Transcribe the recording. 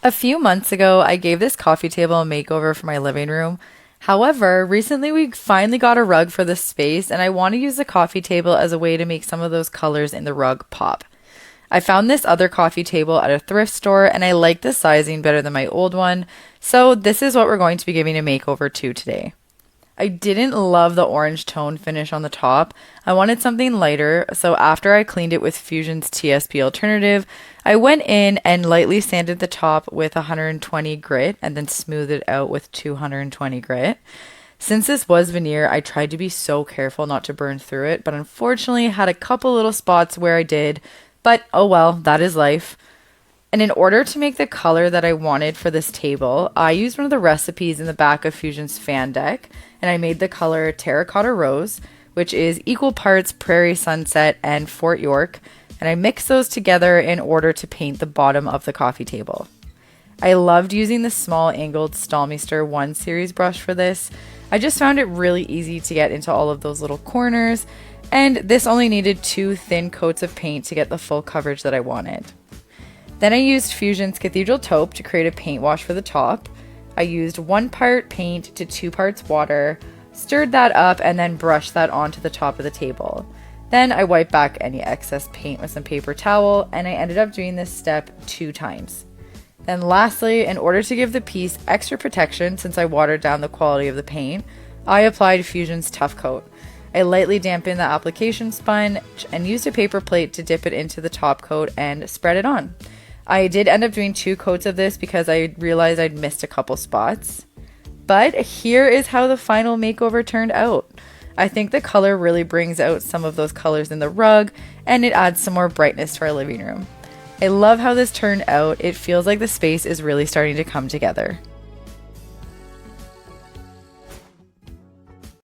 A few months ago, I gave this coffee table a makeover for my living room. However, recently we finally got a rug for this space, and I want to use the coffee table as a way to make some of those colors in the rug pop. I found this other coffee table at a thrift store, and I like the sizing better than my old one, so this is what we're going to be giving a makeover to today. I didn't love the orange tone finish on the top. I wanted something lighter, so after I cleaned it with Fusion's TSP Alternative, I went in and lightly sanded the top with 120 grit and then smoothed it out with 220 grit. Since this was veneer, I tried to be so careful not to burn through it, but unfortunately had a couple little spots where I did, but oh well, that is life. And in order to make the color that I wanted for this table, I used one of the recipes in the back of Fusion's fan deck, and I made the color Terra-Cotta Rose, which is equal parts Prairie Sunset and Fort York, and I mixed those together in order to paint the bottom of the coffee table. I loved using the small angled Stalmeister 1 series brush for this. I just found it really easy to get into all of those little corners, and this only needed 2 thin coats of paint to get the full coverage that I wanted. Then I used Fusion's Cathedral Taupe to create a paint wash for the top. I used 1 part paint to 2 parts water, stirred that up, and then brushed that onto the top of the table. Then I wiped back any excess paint with some paper towel, and I ended up doing this step 2 times. Then lastly, in order to give the piece extra protection since I watered down the quality of the paint, I applied Fusion's Tough Coat. I lightly dampened the application sponge and used a paper plate to dip it into the top coat and spread it on. I did end up doing 2 coats of this because I realized I'd missed a couple spots. But here is how the final makeover turned out. I think the color really brings out some of those colors in the rug, and it adds some more brightness to our living room. I love how this turned out. It feels like the space is really starting to come together.